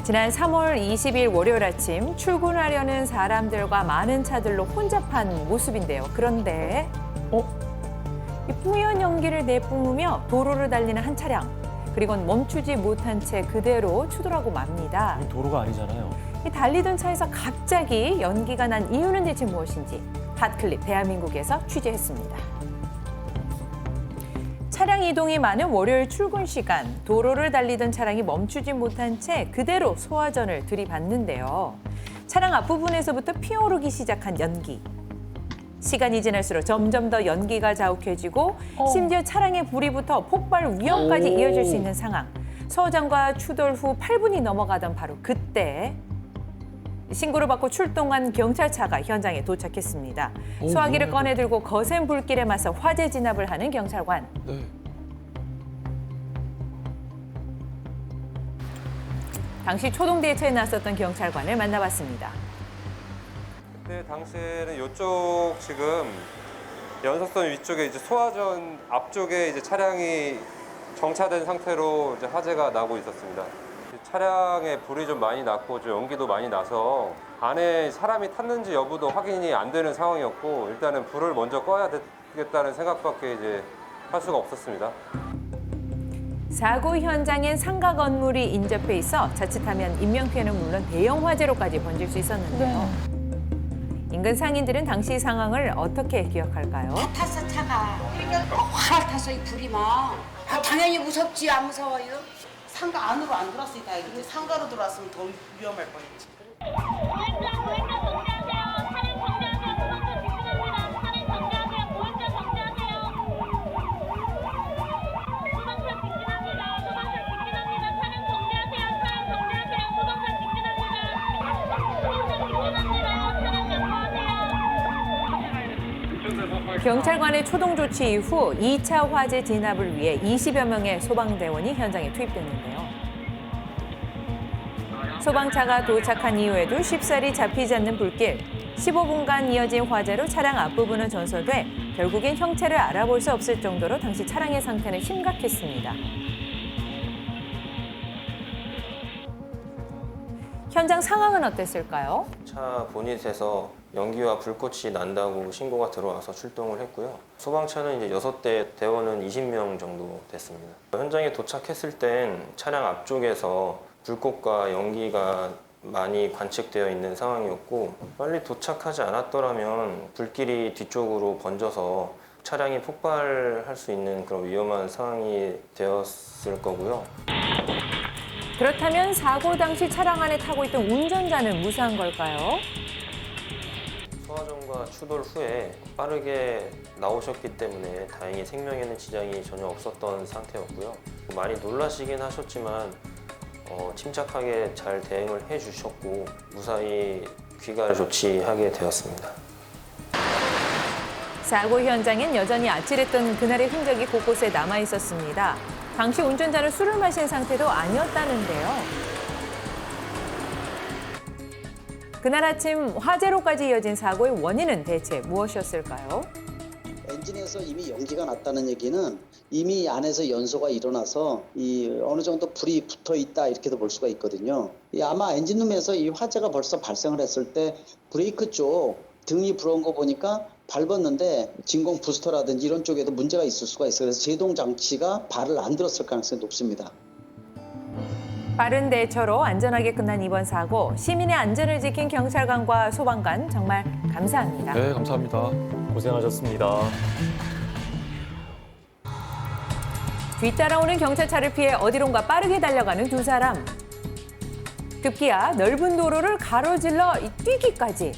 지난 3월 20일 월요일 아침 출근하려는 사람들과 많은 차들로 혼잡한 모습인데요. 그런데 이 뿌연 연기를 내뿜으며 도로를 달리는 한 차량. 그리고는 멈추지 못한 채 그대로 추돌하고 맙니다. 도로가 아니잖아요. 이 달리던 차에서 갑자기 연기가 난 이유는 대체 무엇인지 핫클립 대한민국에서 취재했습니다. 차량 이동이 많은 월요일 출근 시간, 도로를 달리던 차량이 멈추지 못한 채 그대로 소화전을 들이받는데요. 차량 앞부분에서부터 피어오르기 시작한 연기. 시간이 지날수록 점점 더 연기가 자욱해지고 심지어 차량의 불이 붙어 폭발 위험까지 이어질 수 있는 상황. 소화전과 추돌 후 8분이 넘어가던 바로 그때 신고를 받고 출동한 경찰차가 현장에 도착했습니다. 소화기를 꺼내 들고 거센 불길에 맞서 화재 진압을 하는 경찰관. 네. 당시 초동 대처에 나섰던 경찰관을 만나봤습니다. 그때 당시에는 이쪽 지금 연석선 위쪽에 이제 소화전 앞쪽에 이제 차량이 정차된 상태로 이제 화재가 나고 있었습니다. 차량에 불이 좀 많이 났고 좀 연기도 많이 나서 안에 사람이 탔는지 여부도 확인이 안 되는 상황이었고 일단은 불을 먼저 꺼야 되겠다는 생각밖에 이제 할 수가 없었습니다. 사고 현장엔 상가 건물이 인접해 있어 자칫하면 인명피해는 물론 대형 화재로까지 번질 수 있었는데요. 인근 상인들은 당시 상황을 어떻게 기억할까요? 탔어 차가. 확 타서 이 불이 막. 당연히 무섭지 안 무서워요? 상가 안으로 안 들어왔으니 다행이지. 상가로 들어왔으면 더 위험할 뻔했지. 경찰관의 초동 조치 이후 2차 화재 진압을 위해 20여 명의 소방대원이 현장에 투입됐는데요. 소방차가 도착한 이후에도 쉽사리 잡히지 않는 불길. 15분간 이어진 화재로 차량 앞부분은 전소돼 결국엔 형체를 알아볼 수 없을 정도로 당시 차량의 상태는 심각했습니다. 현장 상황은 어땠을까요? 차 보닛에서 연기와 불꽃이 난다고 신고가 들어와서 출동을 했고요. 소방차는 이제 6대, 대원은 20명 정도 됐습니다. 현장에 도착했을 땐 차량 앞쪽에서 불꽃과 연기가 많이 관측되어 있는 상황이었고 빨리 도착하지 않았더라면 불길이 뒤쪽으로 번져서 차량이 폭발할 수 있는 그런 위험한 상황이 되었을 거고요. 그렇다면 사고 당시 차량 안에 타고 있던 운전자는 무사한 걸까요? 소화전과 추돌 후에 빠르게 나오셨기 때문에 다행히 생명에는 지장이 전혀 없었던 상태였고요. 많이 놀라시긴 하셨지만 침착하게 잘 대응을 해주셨고 무사히 귀가 조치하게 되었습니다. 사고 현장엔 여전히 아찔했던 그날의 흔적이 곳곳에 남아 있었습니다. 당시 운전자는 술을 마신 상태도 아니었다는데요. 그날 아침 화재로까지 이어진 사고의 원인은 대체 무엇이었을까요? 엔진에서 이미 연기가 났다는 얘기는 이미 안에서 연소가 일어나서 어느 정도 불이 붙어 있다 이렇게도 볼 수가 있거든요. 아마 엔진룸에서 이 화재가 벌써 발생을 했을 때 브레이크 쪽 등이 불어온 거 보니까 밟았는데 진공 부스터라든지 이런 쪽에도 문제가 있을 수가 있어요. 그래서 제동 장치가 발을 안 들었을 가능성이 높습니다. 빠른 대처로 안전하게 끝난 이번 사고, 시민의 안전을 지킨 경찰관과 소방관 정말 감사합니다. 네, 감사합니다. 고생하셨습니다. 뒤따라오는 경찰차를 피해 어디론가 빠르게 달려가는 두 사람. 급기야 넓은 도로를 가로질러 뛰기까지.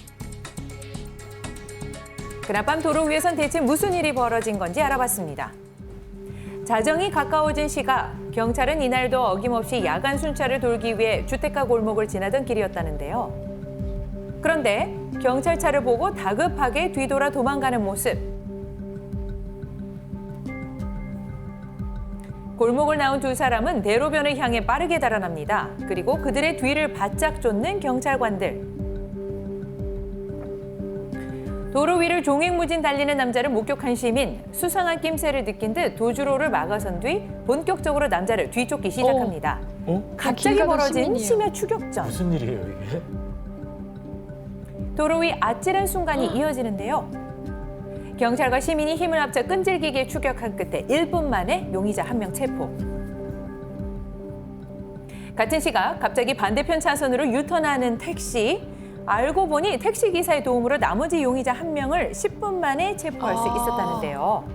그날 밤 도로 위에선 대체 무슨 일이 벌어진 건지 알아봤습니다. 자정이 가까워진 시각, 경찰은 이날도 어김없이 야간 순찰을 돌기 위해 주택가 골목을 지나던 길이었다는데요. 그런데 경찰차를 보고 다급하게 뒤돌아 도망가는 모습. 골목을 나온 두 사람은 대로변을 향해 빠르게 달아납니다. 그리고 그들의 뒤를 바짝 쫓는 경찰관들. 도로 위를 종횡무진 달리는 남자를 목격한 시민, 수상한 낌새를 느낀 듯 도주로를 막아선 뒤 본격적으로 남자를 뒤쫓기 시작합니다. 갑자기 길 가던 벌어진 시민이에요. 심야 추격전. 무슨 일이에요, 이게? 도로 위 아찔한 순간이 이어지는데요. 경찰과 시민이 힘을 합쳐 끈질기게 추격한 끝에 1분 만에 용의자 한 명 체포. 같은 시각 갑자기 반대편 차선으로 유턴하는 택시. 알고 보니 택시 기사의 도움으로 나머지 용의자 한 명을 10분 만에 체포할 수 있었다는데요.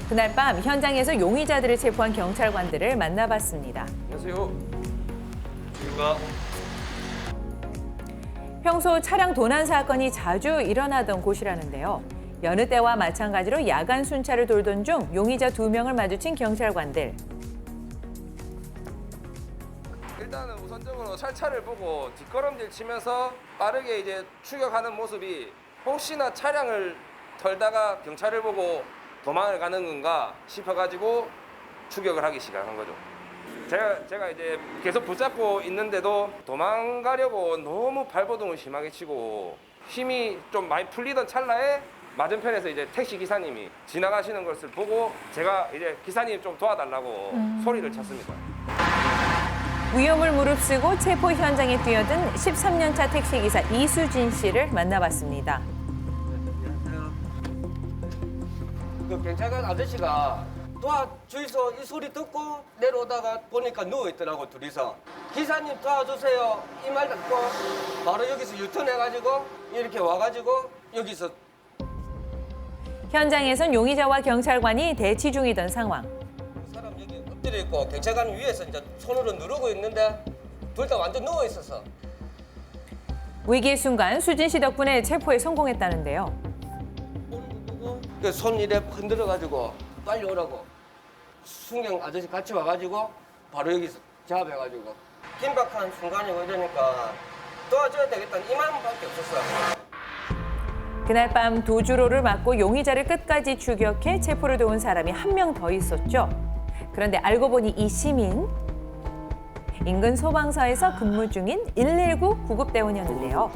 그날 밤 현장에서 용의자들을 체포한 경찰관들을 만나봤습니다. 안녕하세요. 평소 차량 도난 사건이 자주 일어나던 곳이라는데요. 여느 때와 마찬가지로 야간 순찰을 돌던 중 용의자 2명을 마주친 경찰관들. 일단은 우선적으로 차를 보고 뒷걸음질 치면서 빠르게 이제 추격하는 모습이 혹시나 차량을 털다가 경찰을 보고 도망을 가는 건가 싶어가지고 추격을 하기 시작한 거죠. 제가 이제 계속 붙잡고 있는데도 도망가려고 너무 발버둥을 심하게 치고 힘이 좀 많이 풀리던 찰나에 맞은편에서 이제 택시 기사님이 지나가시는 것을 보고 제가 이제 기사님 좀 도와달라고 소리를 쳤습니다. 위험을 무릅쓰고 체포 현장에 뛰어든 13년 차 택시기사 이수진 씨를 만나봤습니다. 그 경찰관 아저씨가 도와주이소 이 소리 듣고 내려오다가 보니까 누워있더라고 둘이서. 기사님 도와주세요 이 말 듣고 바로 여기서 유턴해가지고 이렇게 와가지고 여기서 현장에선 용의자와 경찰관이 대치 중이던 상황. 사람 여기 엎드려 있고 경찰관 위에서 이제 손으로 누르고 있는데 둘 다 완전 누워있어서. 위기의 순간 수진 씨 덕분에 체포에 성공했다는데요. 그 손 이래 흔들어가지고 빨리 오라고 순경 아저씨 같이 와가지고 바로 여기서 잡아가지고 긴박한 순간이고 이러니까 도와줘야 되겠다는 이 마음밖에 없었어요. 그날 밤 도주로를 막고 용의자를 끝까지 추격해 체포를 도운 사람이 한 명 더 있었죠. 그런데 알고 보니 이 시민 인근 소방서에서 근무 중인 119 구급대원이었는데요.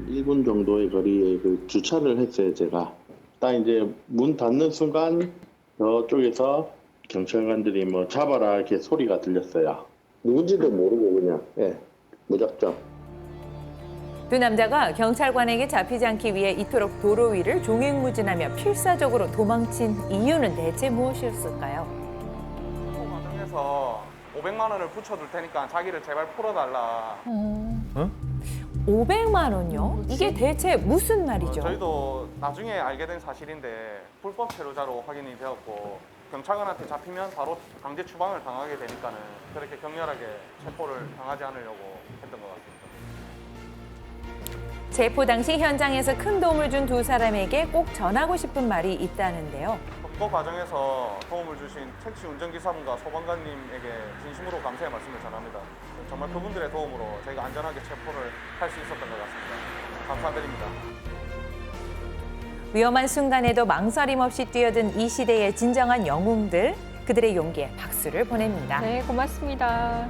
1분 정도의 거리에 그 주차를 했어요, 제가. 딱 이제 문 닫는 순간 저쪽에서 경찰관들이 뭐 잡아라 이렇게 소리가 들렸어요. 누군지도 모르고 그냥 무작정. 두 남자가 경찰관에게 잡히지 않기 위해 이토록 도로 위를 종횡무진하며 필사적으로 도망친 이유는 대체 무엇이었을까요? 과정에서 500만 원을 붙여둘 테니까 자기를 제발 풀어달라. 500만 원요? 이게 대체 무슨 말이죠? 저희도 나중에 알게 된 사실인데 불법 체류자로 확인이 되었고 경찰관한테 잡히면 바로 강제 추방을 당하게 되니까는 그렇게 격렬하게 체포를 당하지 않으려고 했던 것 같습니다. 체포 당시 현장에서 큰 도움을 준 두 사람에게 꼭 전하고 싶은 말이 있다는데요. 검거 과정에서 도움을 주신 택시 운전기사분과 소방관님에게 진심으로 감사의 말씀을 전합니다. 정말 그분들의 도움으로 저희가 안전하게 체포를 할 수 있었던 것 같습니다. 감사드립니다. 위험한 순간에도 망설임 없이 뛰어든 이 시대의 진정한 영웅들, 그들의 용기에 박수를 보냅니다. 네, 고맙습니다.